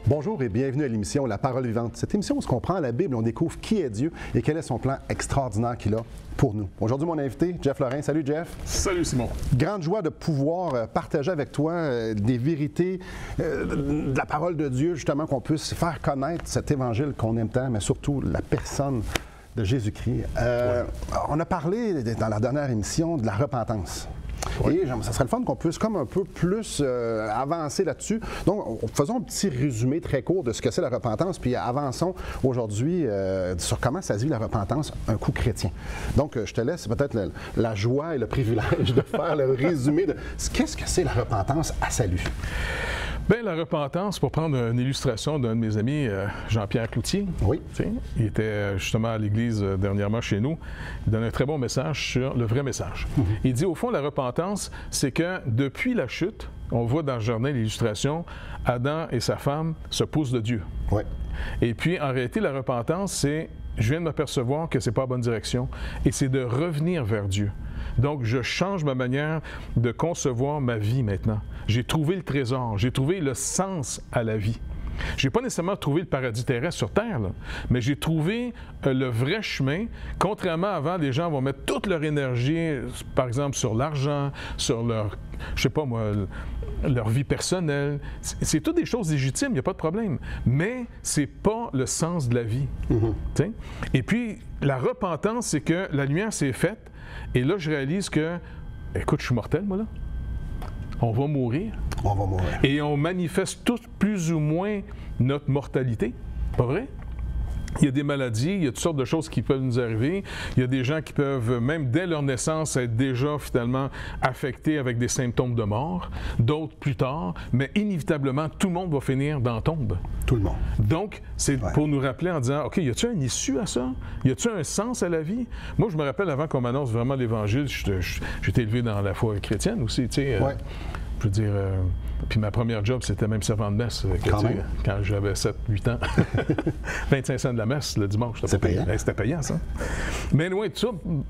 Bonjour et bienvenue à l'émission La Parole vivante. Cette émission où on prend la Bible, on découvre qui est Dieu et quel est son plan extraordinaire qu'il a pour nous. Aujourd'hui, mon invité, Jeff Lorrain. Salut Jeff. Salut Simon. Grande joie de pouvoir partager avec toi des vérités de la parole de Dieu, justement, qu'on puisse faire connaître cet évangile qu'on aime tant, mais surtout la personne de Jésus-Christ. On a parlé dans la dernière émission de la repentance. Oui. Et ça serait le fun qu'on puisse comme un peu plus avancer là-dessus. Donc, faisons un petit résumé très court de ce que c'est la repentance, puis avançons aujourd'hui sur comment ça se vit la repentance, un coup chrétien. Donc, je te laisse peut-être la joie et le privilège de faire le résumé de qu'est-ce que c'est la repentance à salut. Bien, la repentance, pour prendre une illustration d'un de mes amis, Jean-Pierre Cloutier. Oui. Il était justement à l'église dernièrement chez nous. Il donne un très bon message sur le vrai message. Il dit, au fond, la repentance, c'est que depuis la chute, on voit dans le jardin l'illustration, Adam et sa femme se poussent de Dieu. Oui. Et puis, en réalité, la repentance, c'est, je viens de m'apercevoir que c'est pas la bonne direction, et c'est de revenir vers Dieu. Donc, je change ma manière de concevoir ma vie maintenant. J'ai trouvé le trésor, j'ai trouvé le sens à la vie. Je n'ai pas nécessairement trouvé le paradis terrestre sur Terre, là, mais j'ai trouvé le vrai chemin. Contrairement à avant, les gens vont mettre toute leur énergie, par exemple, sur l'argent, sur leur, je sais pas moi, leur vie personnelle. C'est toutes des choses légitimes, il n'y a pas de problème. Mais c'est pas le sens de la vie. Et puis, la repentance, c'est que la lumière s'est faite, et là, je réalise que, écoute, je suis mortel, moi, là. On va mourir. On va mourir. Et on manifeste tous plus ou moins notre mortalité. Pas vrai? Il y a des maladies, il y a toutes sortes de choses qui peuvent nous arriver. Il y a des gens qui peuvent, même dès leur naissance, être déjà finalement affectés avec des symptômes de mort, d'autres plus tard, mais inévitablement, tout le monde va finir dans la tombe. Tout le monde. Donc, c'est pour nous rappeler en disant, OK, y a-t-il une issue à ça? Y a-t-il un sens à la vie? Moi, je me rappelle, avant qu'on m'annonce vraiment l'Évangile, j'étais élevé dans la foi chrétienne aussi, tu sais. Je veux dire, puis ma première job, c'était même servant de messe quand j'avais 7-8 ans. 25 cents de la messe le dimanche. C'était payant. C'était payant, ça. Mais loin de ça,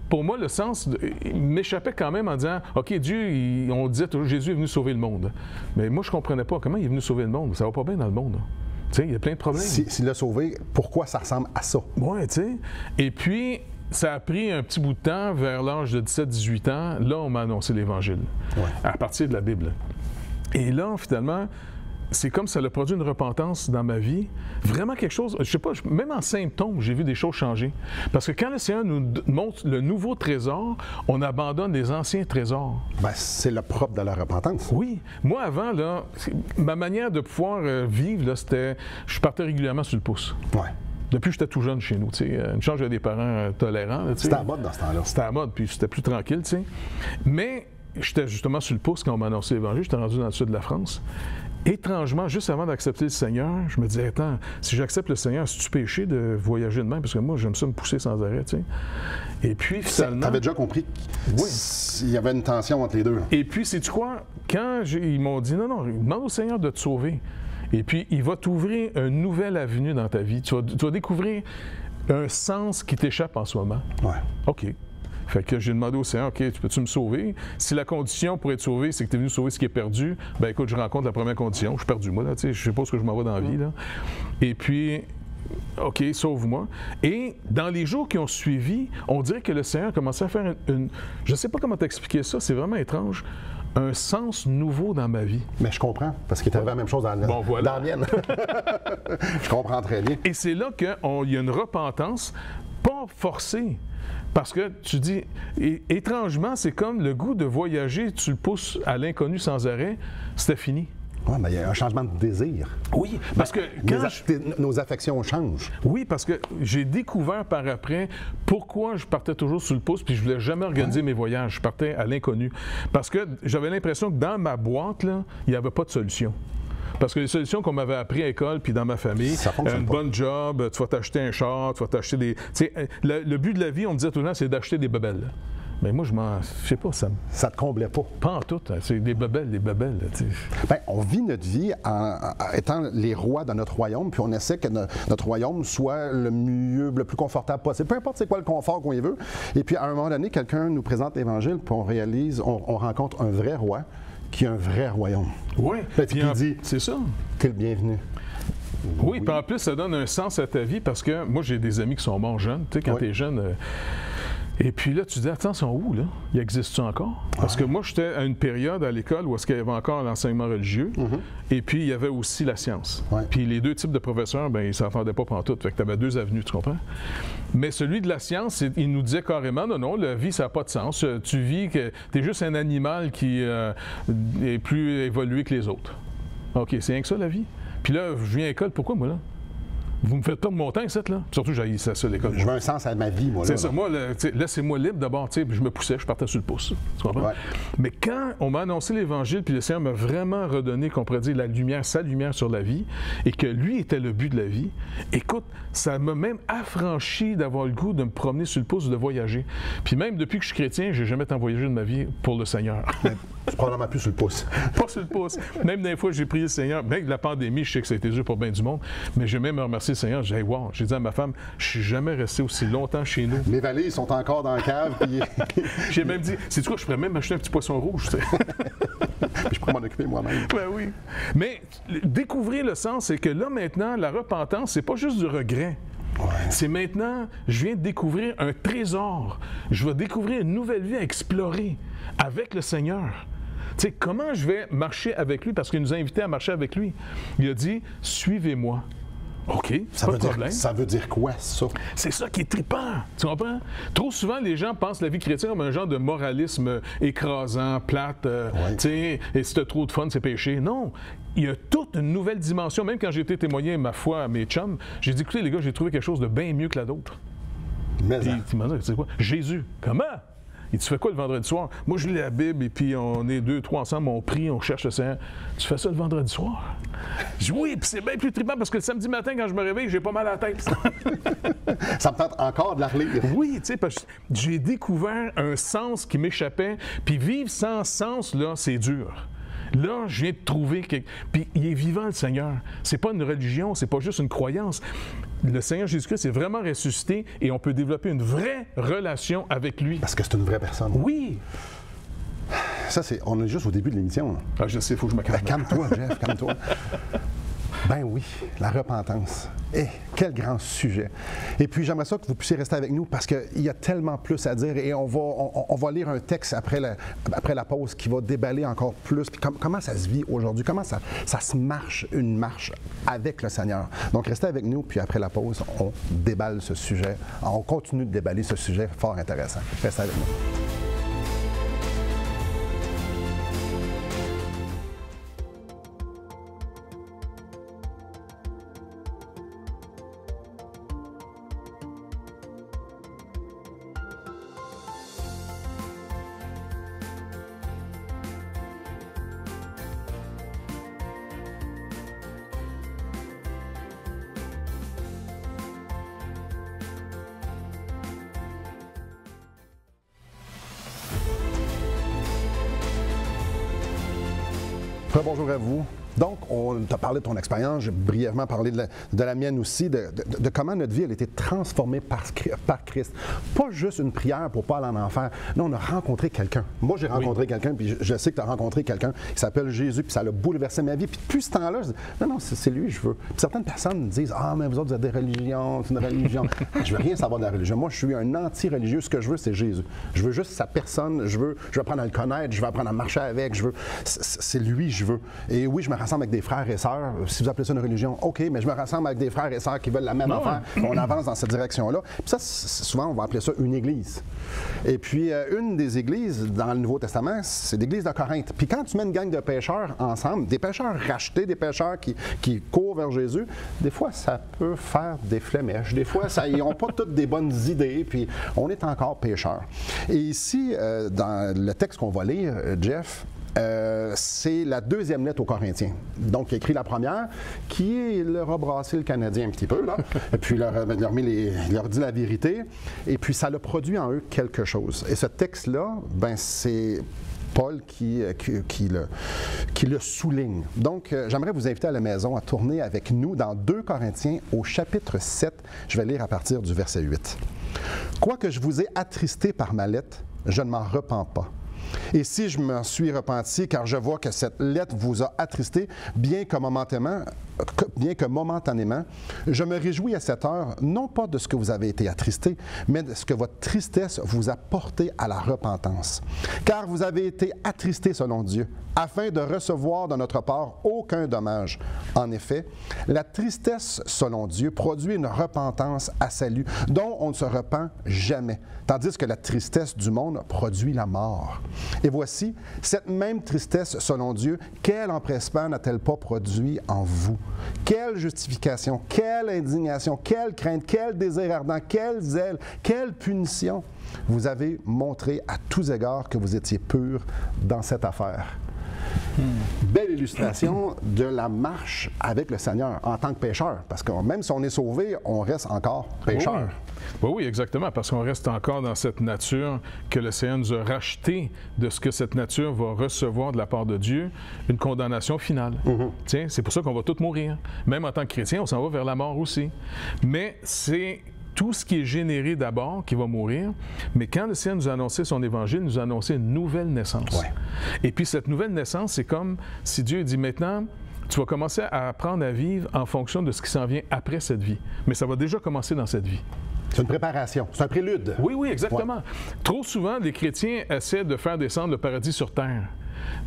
pour moi, le sens m'échappait quand même en disant, OK, Dieu, on disait toujours, Jésus est venu sauver le monde. Mais moi, je ne comprenais pas comment il est venu sauver le monde. Ça va pas bien dans le monde. Tu sais, il y a plein de problèmes. S'il l'a sauvé, pourquoi ça ressemble à ça? Oui, tu sais. Et puis, ça a pris un petit bout de temps, vers l'âge de 17-18 ans, là, on m'a annoncé l'Évangile, à partir de la Bible. Et là, finalement, c'est comme ça a produit une repentance dans ma vie. Vraiment quelque chose, je sais pas, même en symptômes, j'ai vu des choses changer. Parce que quand le Seigneur nous montre le nouveau trésor, on abandonne les anciens trésors. Bien, c'est le propre de la repentance. Oui. Moi, avant, là, ma manière de pouvoir vivre, là, c'était, je partais régulièrement sur le pouce. Oui. Depuis que j'étais tout jeune chez nous, tu sais. Une chance, j'avais des parents tolérants. C'était à la mode dans ce temps-là. C'était à la mode, puis c'était plus tranquille, tu sais. Mais j'étais justement sur le pouce quand on m'a annoncé l'Évangile. J'étais rendu dans le sud de la France. Étrangement, juste avant d'accepter le Seigneur, je me disais, attends, si j'accepte le Seigneur, c'est-tu péché de voyager de même? Parce que moi, j'aime ça me pousser sans arrêt, tu sais. Et puis, finalement... Tu avais déjà compris qu'il y avait une tension entre les deux. Et puis, sais-tu quoi? Quand ils m'ont dit, non, demande au Seigneur de te sauver. Et puis, il va t'ouvrir une nouvelle avenue dans ta vie. Tu vas découvrir un sens qui t'échappe en ce moment. Ouais. OK. Fait que j'ai demandé au Seigneur, OK, peux-tu me sauver? Si la condition pour être sauvé, c'est que tu es venu sauver ce qui est perdu, bien écoute, je rencontre la première condition. Je suis perdu, moi, là, tu sais, je sais pas ce que je m'en vais dans la vie, là. Et puis, OK, sauve-moi. Et dans les jours qui ont suivi, on dirait que le Seigneur a commencé à faire une... Je sais pas comment t'expliquer ça, c'est vraiment étrange. Un sens nouveau dans ma vie. Mais je comprends, parce qu'il est arrivé la même chose dans la mienne. Je comprends très bien. Et c'est là qu'il y a une repentance, pas forcée. Parce que tu dis, étrangement, c'est comme le goût de voyager, tu le pousses à l'inconnu sans arrêt, c'était fini. Oui, mais il y a un changement de désir. Oui, parce que nos affections changent. Oui, parce que j'ai découvert par après pourquoi je partais toujours sur le pouce puis je voulais jamais organiser mes voyages. Je partais à l'inconnu. Parce que j'avais l'impression que dans ma boîte, là, il n'y avait pas de solution. Parce que les solutions qu'on m'avait appris à l'école puis dans ma famille, une bonne job, tu vas t'acheter un char, tu vas t'acheter des... Tu sais, le but de la vie, on me disait tout le temps, c'est d'acheter des bebelles. Mais moi, je sais pas, ça te comblait pas. Pas en tout. C'est des bebelles. Bien, on vit notre vie en étant les rois de notre royaume, puis on essaie que notre royaume soit le mieux, le plus confortable possible. Peu importe c'est quoi le confort qu'on y veut. Et puis, à un moment donné, quelqu'un nous présente l'Évangile, puis on réalise, on rencontre un vrai roi qui a un vrai royaume. Oui. Puis il dit, c'est ça. T'es le bienvenu. Oui, puis en plus, ça donne un sens à ta vie parce que moi, j'ai des amis qui sont morts jeunes. Tu sais, quand tu es jeune. Et puis là, tu dis, attends, ils sont où, là? Ils existent-tu encore? Parce que moi, j'étais à une période à l'école où est-ce qu'il y avait encore l'enseignement religieux, et puis il y avait aussi la science. Puis les deux types de professeurs, ben ils ne s'entendaient pas pantoute. Fait que tu avais deux avenues, tu comprends? Mais celui de la science, il nous disait carrément, non, la vie, ça n'a pas de sens. Tu vis que tu es juste un animal qui est plus évolué que les autres. OK, c'est rien que ça, la vie. Puis là, je viens à l'école, pourquoi, moi, là? Vous me faites perdre mon temps, ici, là. Surtout, j'ai ça, l'école. Je veux un sens à ma vie, moi, là. C'est ça. Moi, laissez-moi libre d'abord. Je me poussais, je partais sur le pouce. Tu comprends? Mais quand on m'a annoncé l'Évangile, puis le Seigneur m'a vraiment redonné, qu'on pourrait dire, la lumière, sa lumière sur la vie, et que lui était le but de la vie, écoute, ça m'a même affranchi d'avoir le goût de me promener sur le pouce ou de voyager. Puis même depuis que je suis chrétien, j'ai jamais tant voyagé de ma vie pour le Seigneur. Tu probablement plus sur le pouce. Pas sur le pouce. Même des fois, j'ai prié le Seigneur. Même la pandémie, je sais que ça a été dur pour bien du monde, mais j'ai même remercié le Seigneur. J'ai dit, hey, wow, j'ai dit à ma femme, je suis jamais resté aussi longtemps chez nous. Mes valises sont encore dans la cave. Puis... j'ai même dit, c'est quoi, je pourrais même acheter un petit poisson rouge. Tu sais. Puis je pourrais m'en occuper moi-même. Ben oui. Mais découvrir le sens, c'est que là, maintenant, la repentance, c'est pas juste du regret. C'est maintenant, je viens de découvrir un trésor. Je vais découvrir une nouvelle vie à explorer avec le Seigneur. Tu sais, comment je vais marcher avec lui? Parce qu'il nous a invités à marcher avec lui. Il a dit, suivez-moi. OK, pas de problème. Ça veut dire quoi, ça? C'est ça qui est trippant, tu comprends? Trop souvent, les gens pensent la vie chrétienne comme un genre de moralisme écrasant, plate, tu sais, et si t'as trop de fun, c'est péché. Non, il y a toute une nouvelle dimension. Même quand j'ai été témoigner ma foi à mes chums, j'ai dit, écoutez, les gars, j'ai trouvé quelque chose de bien mieux que la d'autre. Mais puis, tu m'as dit, tu sais quoi? Jésus. Comment? Et tu fais quoi le vendredi soir? Moi, je lis la Bible et puis on est 2, 3 ensemble, on prie, on cherche le Seigneur. Tu fais ça le vendredi soir? Je dis oui, puis c'est bien plus trippant parce que le samedi matin, quand je me réveille, j'ai pas mal à la tête. Ça me tente encore de la relire. Oui, tu sais, parce que j'ai découvert un sens qui m'échappait. Puis vivre sans sens, là, c'est dur. Là, je viens de trouver quelque... Puis il est vivant, le Seigneur. C'est pas une religion, c'est pas juste une croyance. Le Seigneur Jésus-Christ est vraiment ressuscité et on peut développer une vraie relation avec lui. Parce que c'est une vraie personne. Oui. Ça, on est juste au début de l'émission. Ah, je sais, il faut que je me calme. Calme-toi, Jeff, calme-toi. Ben oui, la repentance. Quel grand sujet. Et puis, j'aimerais ça que vous puissiez rester avec nous parce qu'il y a tellement plus à dire et on va lire un texte après la pause qui va déballer encore plus. Puis comment ça se vit aujourd'hui? Comment ça se marche, une marche avec le Seigneur? Donc, restez avec nous, puis après la pause, on déballe ce sujet. On continue de déballer ce sujet fort intéressant. Restez avec nous. Bonjour à vous. Donc, on t'a parlé de ton expérience, j'ai brièvement parlé de la mienne aussi, de comment notre vie elle a été transformée par Christ. Pas juste une prière pour ne pas aller en enfer. Non, on a rencontré quelqu'un. Moi, j'ai rencontré quelqu'un, puis je sais que tu as rencontré quelqu'un qui s'appelle Jésus, puis ça a bouleversé ma vie. Puis depuis ce temps-là, je dis, non, c'est lui, je veux. Puis certaines personnes me disent, ah, mais vous autres, vous êtes des religions, c'est une religion. Je veux rien savoir de la religion. Moi, je suis un anti-religieux. Ce que je veux, c'est Jésus. Je veux juste sa personne. Je veux apprendre à le connaître. Je veux apprendre à marcher avec. C'est lui, je veux. Et oui, je me rassemble avec des frères et sœurs. Si vous appelez ça une religion, OK, mais je me rassemble avec des frères et sœurs qui veulent la même affaire. On avance dans cette direction-là. Puis ça, souvent, on va appeler ça une église. Et puis, une des églises dans le Nouveau Testament, c'est l'église de Corinthe. Puis quand tu mets une gang de pécheurs ensemble, des pécheurs rachetés, des pécheurs qui courent vers Jésus, des fois, ça peut faire des flémèches. Des fois, ils n'ont pas toutes des bonnes idées, puis on est encore pécheurs. Et ici, dans le texte qu'on va lire, Jeff, c'est la deuxième lettre aux Corinthiens. Donc, il a écrit la première, qui leur a brassé le Canadien un petit peu, là. Et puis, il leur dit la vérité. Et puis, ça a produit en eux quelque chose. Et ce texte-là, ben, c'est Paul qui le souligne. Donc, j'aimerais vous inviter à la maison à tourner avec nous dans 2 Corinthiens au chapitre 7. Je vais lire à partir du verset 8. « Quoique je vous ai attristé par ma lettre, je ne m'en repens pas. Et si je m'en suis repenti, car je vois que cette lettre vous a attristé, bien que momentanément, bien que momentanément, je me réjouis à cette heure, non pas de ce que vous avez été attristés, mais de ce que votre tristesse vous a porté à la repentance. Car vous avez été attristés selon Dieu, afin de recevoir de notre part aucun dommage. En effet, la tristesse selon Dieu produit une repentance à salut, dont on ne se repent jamais, tandis que la tristesse du monde produit la mort. Et voici, cette même tristesse selon Dieu, quel empressement n'a-t-elle pas produit en vous? Quelle justification, quelle indignation, quelle crainte, quel désir ardent, quel zèle, quelle punition! Vous avez montré à tous égards que vous étiez purs dans cette affaire. Belle illustration de la marche avec le Seigneur en tant que pécheur. Parce que même si on est sauvé, on reste encore pécheur. Oui, exactement, parce qu'on reste encore dans cette nature que le Seigneur nous a racheté de ce que cette nature va recevoir de la part de Dieu, une condamnation finale. Tiens, c'est pour ça qu'on va tous mourir. Même en tant que chrétien, on s'en va vers la mort aussi. Mais c'est tout ce qui est généré d'abord qui va mourir, mais quand le Seigneur nous a annoncé son Évangile, il nous a annoncé une nouvelle naissance. Ouais. Et puis cette nouvelle naissance, c'est comme si Dieu dit maintenant, tu vas commencer à apprendre à vivre en fonction de ce qui s'en vient après cette vie. Mais ça va déjà commencer dans cette vie. C'est une préparation, c'est un prélude. Oui, exactement. Ouais. Trop souvent, les chrétiens essaient de faire descendre le paradis sur terre.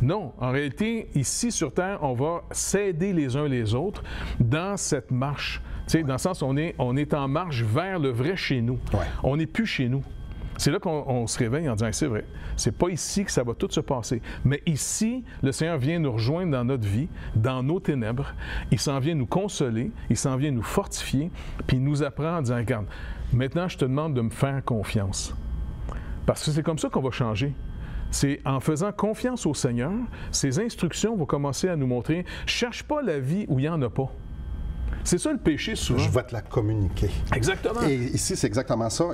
Non, en réalité, ici sur terre, on va s'aider les uns les autres dans cette marche. Tu sais, dans le sens, on est en marche vers le vrai chez nous. Ouais. On n'est plus chez nous. C'est là qu'on se réveille en disant « c'est vrai, c'est pas ici que ça va tout se passer ». Mais ici, le Seigneur vient nous rejoindre dans notre vie, dans nos ténèbres. Il s'en vient nous consoler, il s'en vient nous fortifier, puis il nous apprend en disant « regarde, maintenant je te demande de me faire confiance ». Parce que c'est comme ça qu'on va changer. C'est en faisant confiance au Seigneur, ses instructions vont commencer à nous montrer « cherche pas la vie où il n'y en a pas ». C'est ça le péché souvent. Je vais te la communiquer. Exactement. Et ici, c'est exactement ça.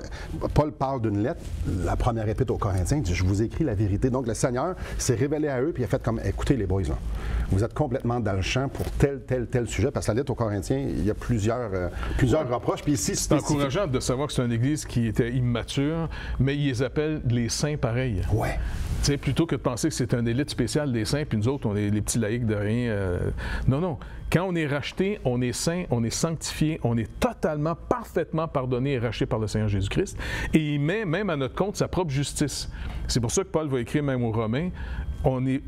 Paul parle d'une lettre, la première épître aux Corinthiens, il dit « Je vous écris la vérité ». Donc le Seigneur s'est révélé à eux, puis il a fait comme « Écoutez les boys, là, vous êtes complètement dans le champ pour tel sujet ». Parce que la lettre aux Corinthiens, il y a plusieurs reproches. Puis ici, c'est encourageant de savoir que c'est une église qui était immature, mais ils les appellent les saints pareils. Ouais. Tu sais, plutôt que de penser que c'est une élite spéciale des saints, puis nous autres, on est les petits laïcs de rien. Non. Quand on est racheté, on est saint, on est sanctifié, on est totalement, parfaitement pardonné et racheté par le Seigneur Jésus-Christ. Et il met même à notre compte sa propre justice. C'est pour ça que Paul va écrire même aux Romains, il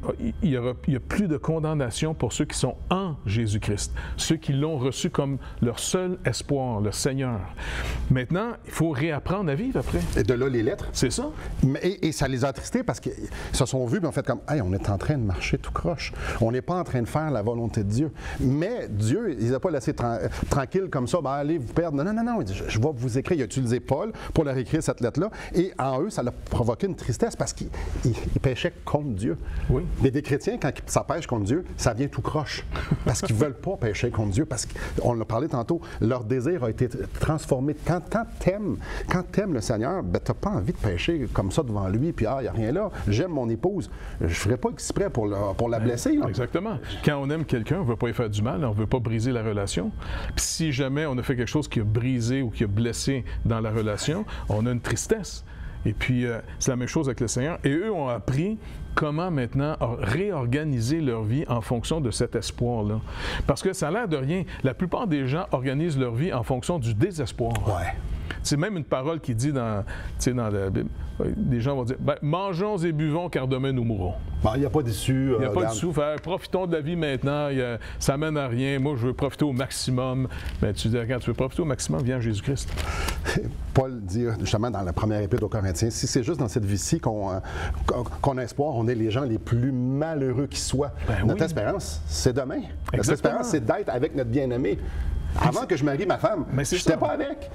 n'y a plus de condamnation pour ceux qui sont en Jésus-Christ, ceux qui l'ont reçu comme leur seul espoir, le Seigneur. Maintenant, il faut réapprendre à vivre après. Et de là, les lettres. C'est ça. Et ça les a attristés parce qu'ils se sont vus et ont fait comme « Hey, on est en train de marcher tout croche. On n'est pas en train de faire la volonté de Dieu. » Mais Dieu, il ne les a pas laissés tranquilles comme ça, « allez vous perdre. » Non. Il dit, je vais vous écrire. Il a utilisé Paul pour leur écrire cette lettre-là. Et en eux, ça a provoqué une tristesse parce qu'ils péchaient contre Dieu. Oui. Mais des chrétiens, quand ça pêche contre Dieu, ça vient tout croche. Parce qu'ils ne veulent pas pécher contre Dieu. Parce qu'on l'a parlé tantôt, leur désir a été transformé. Quand t'aimes le Seigneur, ben, tu n'as pas envie de pécher comme ça devant lui, puis il n'y a rien là. J'aime mon épouse. Je ne ferai pas exprès pour la blesser. Là. Exactement. Quand on aime quelqu'un, on ne veut pas lui faire du mal, on ne veut pas briser la relation. Puis si jamais on a fait quelque chose qui a brisé ou qui a blessé dans la relation, on a une tristesse. Et puis, c'est la même chose avec le Seigneur. Et eux ont appris comment maintenant réorganiser leur vie en fonction de cet espoir-là. Parce que ça a l'air de rien. La plupart des gens organisent leur vie en fonction du désespoir. Ouais. C'est même une parole qui dit dans la Bible. Les gens vont dire « mangeons et buvons car demain nous mourrons ». Il n'y a pas d'issue. Il n'y a pas d'issue. Profitons de la vie maintenant. Ça mène à rien. Moi, je veux profiter au maximum. Mais tu dis, quand tu veux profiter au maximum, viens à Jésus-Christ. Paul dit justement dans la première épître aux Corinthiens, si c'est juste dans cette vie-ci qu'on a espoir, on est les gens les plus malheureux qui soient. Notre espérance, c'est demain. Exactement. Notre espérance, c'est d'être avec notre bien-aimé. Avant que je marie ma femme, je n'étais pas avec.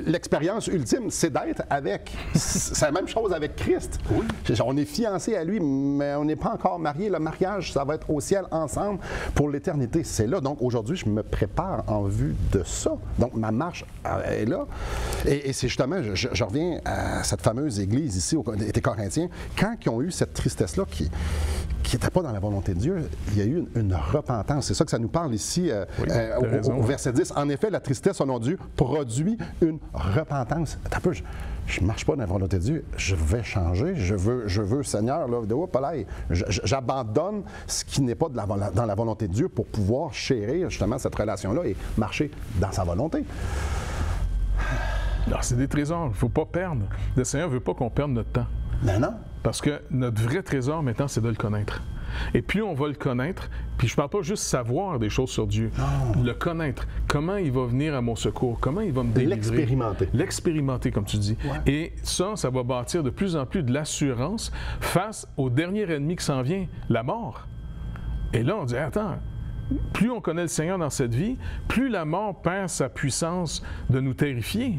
L'expérience ultime, c'est d'être avec. C'est la même chose avec Christ. Oui. On est fiancés à lui, mais on n'est pas encore mariés. Le mariage, ça va être au ciel ensemble pour l'éternité. C'est là. Donc aujourd'hui, je me prépare en vue de ça. Donc ma marche est là. Et c'est justement, je reviens à cette fameuse église ici, des Corinthiens, quand ils ont eu cette tristesse-là qui n'étaient pas dans la volonté de Dieu, il y a eu une repentance. C'est ça que ça nous parle ici au verset 10. En effet, la tristesse, selon Dieu, produit une repentance. Attends un peu, je ne marche pas dans la volonté de Dieu, je vais changer, je veux Seigneur, là, j'abandonne ce qui n'est pas dans la volonté de Dieu pour pouvoir chérir justement cette relation-là et marcher dans sa volonté. C'est des trésors, il ne faut pas perdre. Le Seigneur ne veut pas qu'on perde notre temps. Ben non. Parce que notre vrai trésor maintenant, c'est de le connaître. Et plus on va le connaître, puis je ne parle pas juste savoir des choses sur Dieu, le connaître, comment il va venir à mon secours, comment il va me délivrer. L'expérimenter. L'expérimenter, comme tu dis. Ouais. Et ça va bâtir de plus en plus de l'assurance face au dernier ennemi qui s'en vient, la mort. Et là, on dit, attends, plus on connaît le Seigneur dans cette vie, plus la mort perd sa puissance de nous terrifier.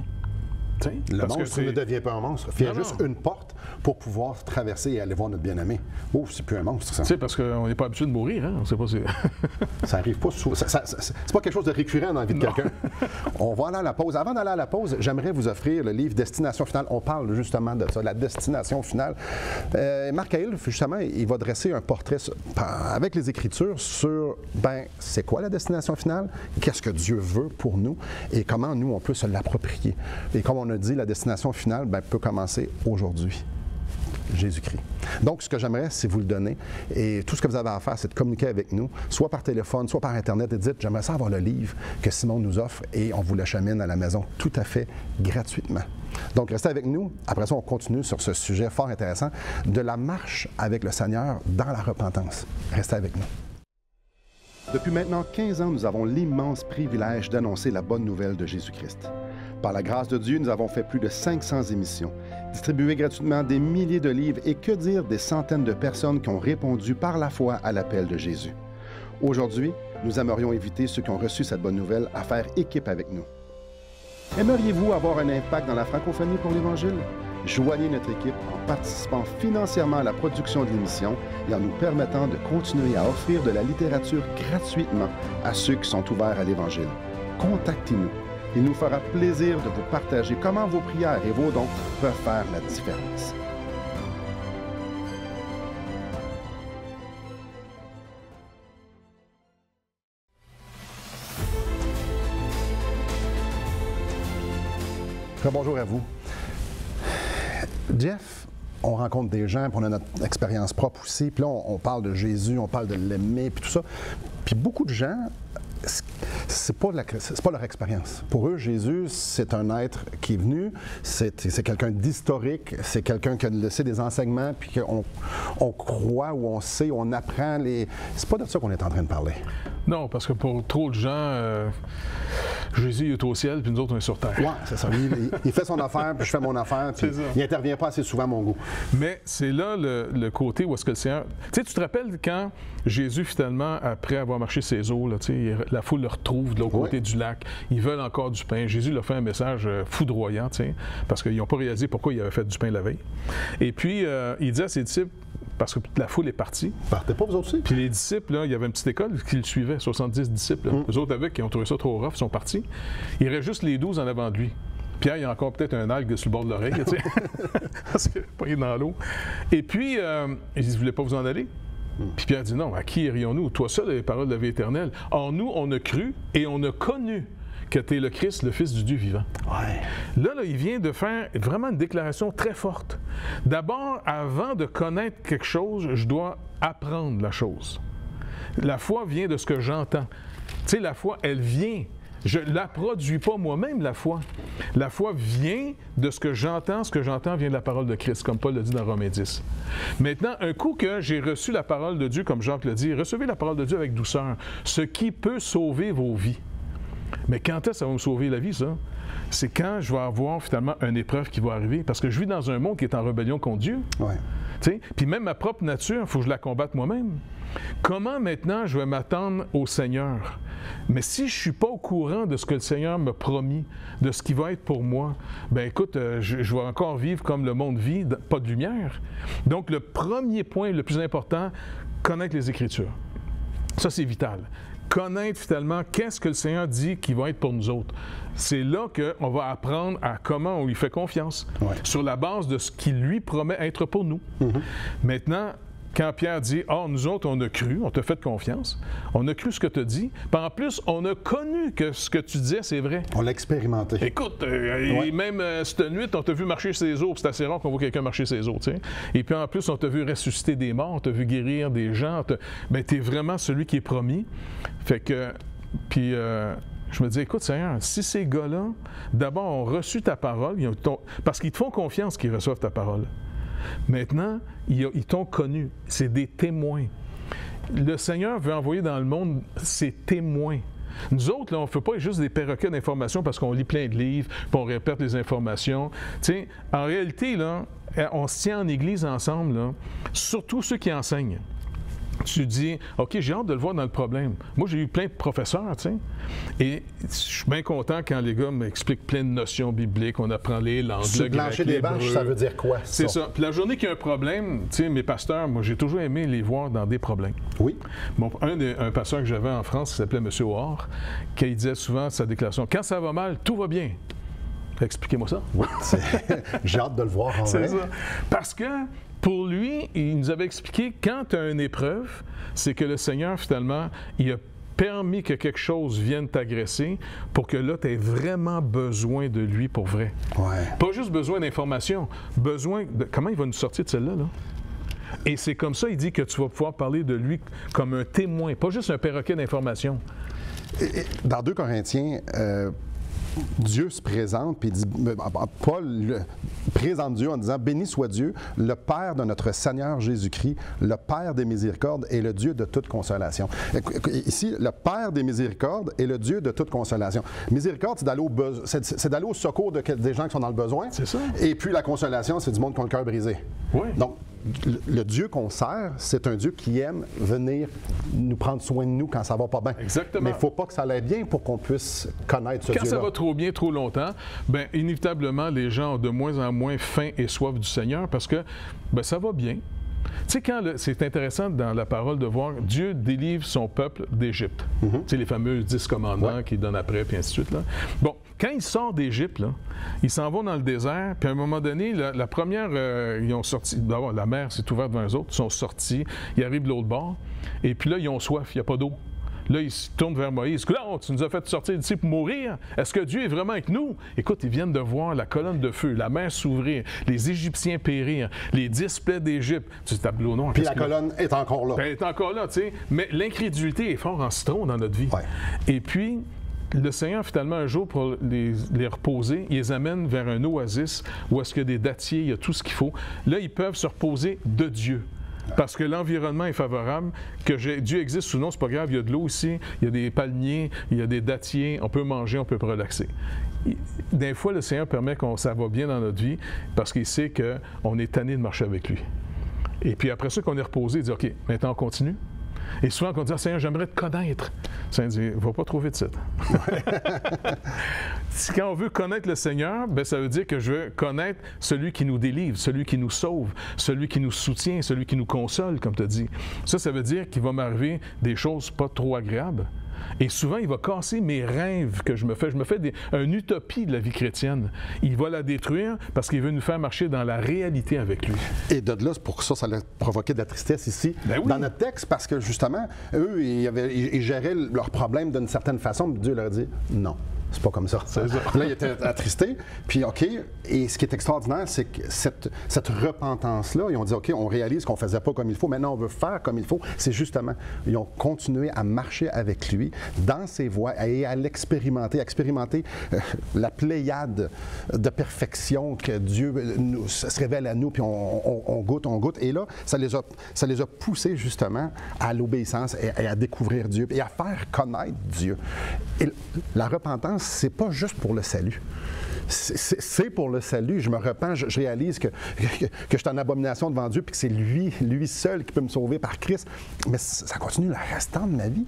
Le monstre ne devient pas un monstre. Il y a juste une porte pour pouvoir traverser et aller voir notre bien-aimé. Oh, c'est plus un monstre, ça. Tu sais, parce qu'on n'est pas habitué de mourir, hein? On sait pas si... Ça arrive pas souvent. C'est pas quelque chose de récurrent dans la vie de quelqu'un. On va aller à la pause. Avant d'aller à la pause, j'aimerais vous offrir le livre Destination finale. On parle justement de ça, la destination finale. Marc-Aïl, justement, il va dresser un portrait avec les Écritures sur, c'est quoi la destination finale? Qu'est-ce que Dieu veut pour nous? Et comment nous, on peut se l'approprier? Et comme on a dit, la destination finale peut commencer aujourd'hui. Jésus-Christ. Donc, ce que j'aimerais, c'est vous le donner. Et tout ce que vous avez à faire, c'est de communiquer avec nous, soit par téléphone, soit par Internet, et dites, j'aimerais ça avoir le livre que Simon nous offre et on vous l'achemine à la maison tout à fait gratuitement. Donc, restez avec nous. Après ça, on continue sur ce sujet fort intéressant de la marche avec le Seigneur dans la repentance. Restez avec nous. Depuis maintenant 15 ans, nous avons l'immense privilège d'annoncer la bonne nouvelle de Jésus-Christ. Par la grâce de Dieu, nous avons fait plus de 500 émissions, distribué gratuitement des milliers de livres et que dire des centaines de personnes qui ont répondu par la foi à l'appel de Jésus. Aujourd'hui, nous aimerions inviter ceux qui ont reçu cette bonne nouvelle à faire équipe avec nous. Aimeriez-vous avoir un impact dans la francophonie pour l'Évangile? Joignez notre équipe en participant financièrement à la production de l'émission et en nous permettant de continuer à offrir de la littérature gratuitement à ceux qui sont ouverts à l'Évangile. Contactez-nous. Il nous fera plaisir de vous partager comment vos prières et vos dons peuvent faire la différence. Bonjour à vous. Jeff, on rencontre des gens, puis on a notre expérience propre aussi, puis là, on parle de Jésus, on parle de l'aimer, puis tout ça. Puis beaucoup de gens, c'est pas leur expérience. Pour eux, Jésus, c'est un être qui est venu, c'est quelqu'un d'historique, c'est quelqu'un qui a laissé des enseignements, puis qu'on croit ou on sait, on apprend les... C'est pas de ça qu'on est en train de parler. Non, parce que pour trop de gens, Jésus est au ciel, puis nous autres, on est sur terre. Oui, c'est ça. Il fait son affaire, puis je fais mon affaire, puis il n'intervient pas assez souvent à mon goût. Mais c'est là le côté où est-ce que le Seigneur... Tu sais, tu te rappelles quand Jésus, finalement, après avoir marché ses eaux, là, la foule le retrouve de l'autre côté du lac, ils veulent encore du pain. Jésus leur fait un message foudroyant, parce qu'ils n'ont pas réalisé pourquoi il avait fait du pain la veille. Et puis, il dit à ses disciples, parce que la foule est partie. Partez pas, vous autres aussi? Puis les disciples, là, il y avait une petite école qui le suivait, 70 disciples. Eux autres avec, qui ont trouvé ça trop rough, sont partis. Il reste juste les 12 en avant de lui. Pierre, il y a encore peut-être un algue sur le bord de l'oreille, tu sais, parce qu'il est pas dans l'eau. Et puis, il dit, vous voulez pas vous en aller? Puis Pierre dit, non, à qui irions-nous? Toi seul, les paroles de la vie éternelle. Or, nous, on a cru et on a connu que tu es le Christ, le Fils du Dieu vivant. Ouais. Là, il vient de faire vraiment une déclaration très forte. D'abord, avant de connaître quelque chose, je dois apprendre la chose. La foi vient de ce que j'entends. Tu sais, la foi, elle vient. Je ne la produis pas moi-même, la foi. La foi vient de ce que j'entends vient de la parole de Christ, comme Paul le dit dans Romains 10. Maintenant, un coup que j'ai reçu la parole de Dieu, comme Jacques le dit, recevez la parole de Dieu avec douceur, ce qui peut sauver vos vies. Mais quand est-ce que ça va me sauver la vie, ça? C'est quand je vais avoir finalement une épreuve qui va arriver. Parce que je vis dans un monde qui est en rébellion contre Dieu. Ouais. Puis même ma propre nature, il faut que je la combatte moi-même. Comment maintenant je vais m'attendre au Seigneur? Mais si je ne suis pas au courant de ce que le Seigneur m'a promis, de ce qui va être pour moi, bien écoute, je vais encore vivre comme le monde vit, pas de lumière. Donc le premier point, le plus important, connaître les Écritures. Ça, c'est vital. Connaître finalement qu'est-ce que le Seigneur dit qui va être pour nous autres. C'est là qu'on va apprendre à comment on lui fait confiance, sur la base de ce qu'il lui promet être pour nous. Maintenant, quand Pierre dit « Ah, nous autres, on a cru, on t'a fait confiance, on a cru ce que tu as dit, puis en plus, on a connu que ce que tu disais, c'est vrai. » On l'a expérimenté. Écoute, et même cette nuit, on t'a vu marcher ses eaux, c'est assez rare qu'on voit quelqu'un marcher ses eaux, tu sais. Et puis en plus, on t'a vu ressusciter des morts, on t'a vu guérir des gens, ben, tu es vraiment celui qui est promis. Fait que, puis je me dis, écoute Seigneur, si ces gars-là, d'abord, ont reçu ta parole, parce qu'ils te font confiance qu'ils reçoivent ta parole. Maintenant, ils t'ont connu. C'est des témoins. Le Seigneur veut envoyer dans le monde ses témoins. Nous autres, là, on ne fait pas juste des perroquets d'informations parce qu'on lit plein de livres, puis on répète les informations. Tu sais, en réalité, là, on se tient en église ensemble, là, surtout ceux qui enseignent. Tu dis, OK, j'ai hâte de le voir dans le problème. Moi, j'ai eu plein de professeurs, tu sais, et je suis bien content quand les gars m'expliquent plein de notions bibliques, on apprend les langues, le grec, des vaches, ça veut dire quoi? C'est ça. Puis la journée qu'il y a un problème, tu sais, mes pasteurs, moi, j'ai toujours aimé les voir dans des problèmes. Oui. Bon, un pasteur que j'avais en France, qui s'appelait M. O'Hare, qui disait souvent sa déclaration, « Quand ça va mal, tout va bien. » Expliquez-moi ça. Oui, j'ai hâte de le voir en vrai. C'est ça. Parce que pour lui, il nous avait expliqué, quand tu as une épreuve, c'est que le Seigneur, finalement, il a permis que quelque chose vienne t'agresser pour que là, tu aies vraiment besoin de lui pour vrai. Ouais. Pas juste besoin d'informations, besoin de... Comment il va nous sortir de celle-là, là? Et c'est comme ça, il dit que tu vas pouvoir parler de lui comme un témoin, pas juste un perroquet d'informations. Dans 2 Corinthiens, Dieu se présente, puis il dit, Paul présente Dieu en disant « Béni soit Dieu, le Père de notre Seigneur Jésus-Christ, le Père des miséricordes et le Dieu de toute consolation. » Ici, le Père des miséricordes et le Dieu de toute consolation. Miséricorde, c'est d'aller au secours des gens qui sont dans le besoin. C'est ça. Et puis la consolation, c'est du monde qui a le cœur brisé. Oui. Donc, le Dieu qu'on sert, c'est un Dieu qui aime venir nous prendre soin de nous quand ça va pas bien. Exactement. Mais il ne faut pas que ça aille bien pour qu'on puisse connaître ce Dieu-là. Quand ça va trop bien, trop longtemps, bien, inévitablement, les gens ont de moins en moins faim et soif du Seigneur parce que bien, ça va bien. Tu sais, c'est intéressant dans la parole de voir Dieu délivre son peuple d'Égypte. Tu sais, les fameux 10 commandements qu'il donne après, puis ainsi de suite. Là. Bon, quand ils sortent d'Égypte, là, ils s'en vont dans le désert, puis à un moment donné, la première, ils ont sorti, d'abord, la mer s'est ouverte devant eux autres, ils sont sortis, ils arrivent de l'autre bord, et puis là, ils ont soif, il n'y a pas d'eau. Là, ils se tournent vers Moïse. Là, tu nous as fait sortir d'ici pour mourir. Est-ce que Dieu est vraiment avec nous? Écoute, ils viennent de voir la colonne de feu, la mer s'ouvrir, les Égyptiens périr, les 10 plaies d'Égypte. Du tableau noir. Puis la colonne est encore là. Elle est encore là, tu sais. Mais l'incrédulité est fort en citron dans notre vie. Ouais. Et puis, le Seigneur, finalement, un jour, pour les reposer, il les amène vers un oasis où est-ce qu'il y a des dattiers, il y a tout ce qu'il faut. Là, ils peuvent se reposer de Dieu. Parce que l'environnement est favorable, que Dieu existe ou non, c'est pas grave, il y a de l'eau ici, il y a des palmiers, il y a des dattiers, on peut manger, on peut relaxer. Des fois, le Seigneur permet que ça va bien dans notre vie parce qu'il sait qu'on est tanné de marcher avec lui. Et puis après ça, qu'on est reposé, il dit « OK, maintenant on continue ». Et souvent, quand on dit « Seigneur, j'aimerais te connaître », le Seigneur dit « Va pas trop vite, ça. » Quand on veut connaître le Seigneur, bien, ça veut dire que je veux connaître celui qui nous délivre, celui qui nous sauve, celui qui nous soutient, celui qui nous console, comme tu as dit. Ça veut dire qu'il va m'arriver des choses pas trop agréables. Et souvent, il va casser mes rêves que je me fais. Je me fais une utopie de la vie chrétienne. Il va la détruire parce qu'il veut nous faire marcher dans la réalité avec lui. Et de là, c'est pour ça a provoqué de la tristesse ici, dans notre texte, parce que justement, eux, ils géraient leurs problèmes d'une certaine façon, mais Dieu leur a dit non. C'est pas comme ça. C'est ça. Là, il était attristé. Puis, OK, et ce qui est extraordinaire, c'est que cette repentance-là, ils ont dit, OK, on réalise qu'on ne faisait pas comme il faut, maintenant on veut faire comme il faut. C'est justement, ils ont continué à marcher avec lui dans ses voies et à l'expérimenter, la pléiade de perfection que Dieu se révèle à nous, puis on goûte. Et là, ça les a poussés justement à l'obéissance et à découvrir Dieu et à faire connaître Dieu. Et la repentance, c'est pas juste pour le salut. C'est pour le salut. Je me repens, je réalise que je suis en abomination devant Dieu puis que c'est lui seul qui peut me sauver par Christ. Mais ça continue le restant de ma vie.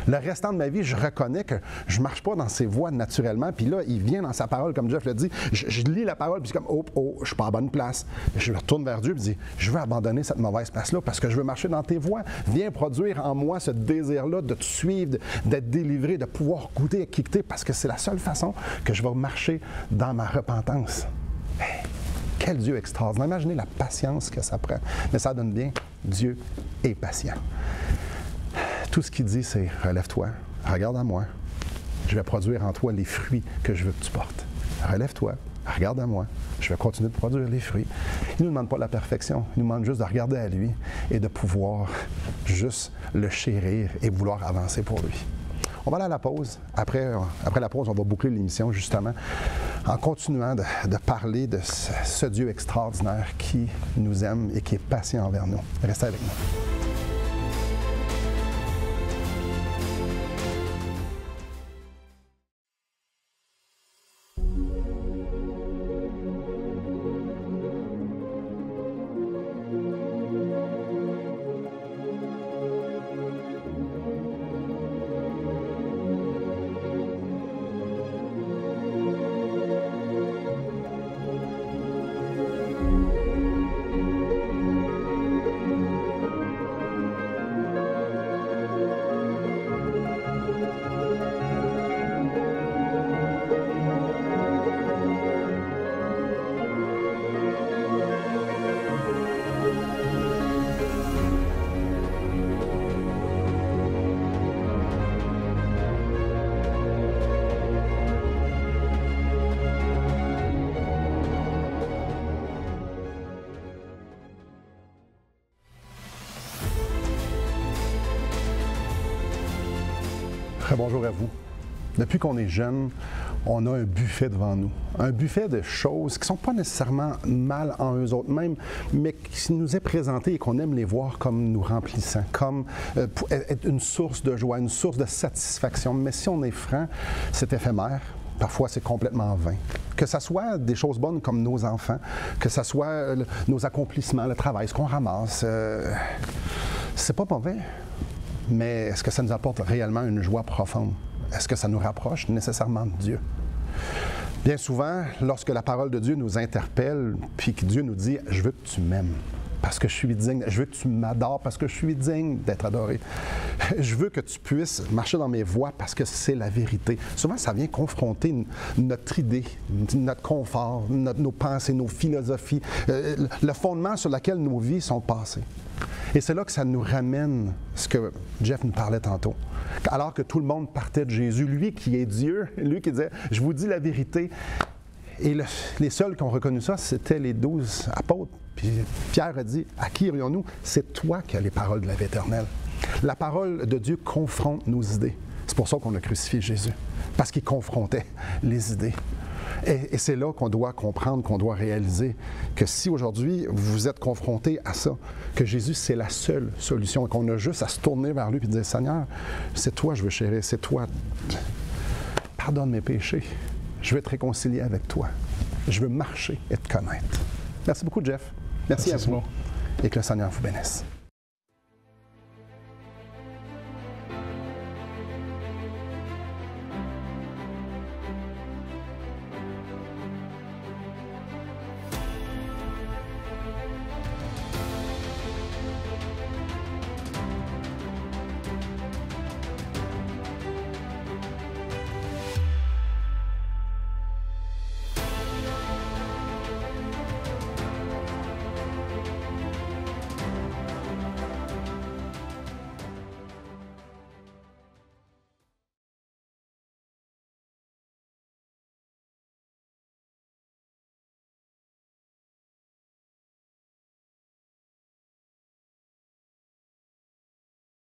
Le restant de ma vie, je reconnais que je ne marche pas dans ses voies naturellement. Puis là, il vient dans sa parole, comme Jeff l'a dit. Je lis la parole, puis c'est comme, je ne suis pas à la bonne place. Je me retourne vers Dieu, et je dis, je veux abandonner cette mauvaise place-là parce que je veux marcher dans tes voies. Viens produire en moi ce désir-là de te suivre, d'être délivré, de pouvoir goûter et quitter, parce que c'est la seule façon que je vais marcher dans ma repentance. Hey, quel Dieu extraordinaire. Imaginez la patience que ça prend. Mais ça donne bien. Dieu est patient. Tout ce qu'il dit, c'est « Relève-toi, regarde à moi, je vais produire en toi les fruits que je veux que tu portes. Relève-toi, regarde à moi, je vais continuer de produire les fruits. » Il ne nous demande pas la perfection, il nous demande juste de regarder à lui et de pouvoir juste le chérir et vouloir avancer pour lui. On va aller à la pause. Après la pause, on va boucler l'émission justement en continuant de parler de ce Dieu extraordinaire qui nous aime et qui est patient envers nous. Restez avec nous. Bonjour à vous. Depuis qu'on est jeune, on a un buffet devant nous. Un buffet de choses qui ne sont pas nécessairement mal en eux autres mêmes, mais qui nous est présenté et qu'on aime les voir comme nous remplissant, comme être une source de joie, une source de satisfaction. Mais si on est franc, c'est éphémère. Parfois, c'est complètement vain. Que ce soit des choses bonnes comme nos enfants, que ce soit nos accomplissements, le travail, ce qu'on ramasse, c'est pas mauvais. Mais est-ce que ça nous apporte réellement une joie profonde? Est-ce que ça nous rapproche nécessairement de Dieu? Bien souvent, lorsque la parole de Dieu nous interpelle, puis que Dieu nous dit « Je veux que tu m'aimes, parce que je suis digne, je veux que tu m'adores, parce que je suis digne d'être adoré. Je veux que tu puisses marcher dans mes voies, parce que c'est la vérité. » Souvent, ça vient confronter notre idée, notre confort, nos pensées, nos philosophies, le fondement sur lequel nos vies sont passées. Et c'est là que ça nous ramène ce que Jeff nous parlait tantôt. Alors que tout le monde partait de Jésus, lui qui est Dieu, lui qui disait « Je vous dis la vérité ». Et les seuls qui ont reconnu ça, c'était les 12 apôtres. Puis Pierre a dit « À qui irions-nous? C'est toi qui as les paroles de la vie éternelle. » La parole de Dieu confronte nos idées. C'est pour ça qu'on a crucifié Jésus, parce qu'il confrontait les idées. Et c'est là qu'on doit comprendre, qu'on doit réaliser que si aujourd'hui vous êtes confrontés à ça, que Jésus c'est la seule solution et qu'on a juste à se tourner vers lui et dire « Seigneur, c'est toi je veux chérir, c'est toi, pardonne mes péchés, je veux te réconcilier avec toi, je veux marcher et te connaître. » Merci beaucoup Jeff, merci à vous et que le Seigneur vous bénisse.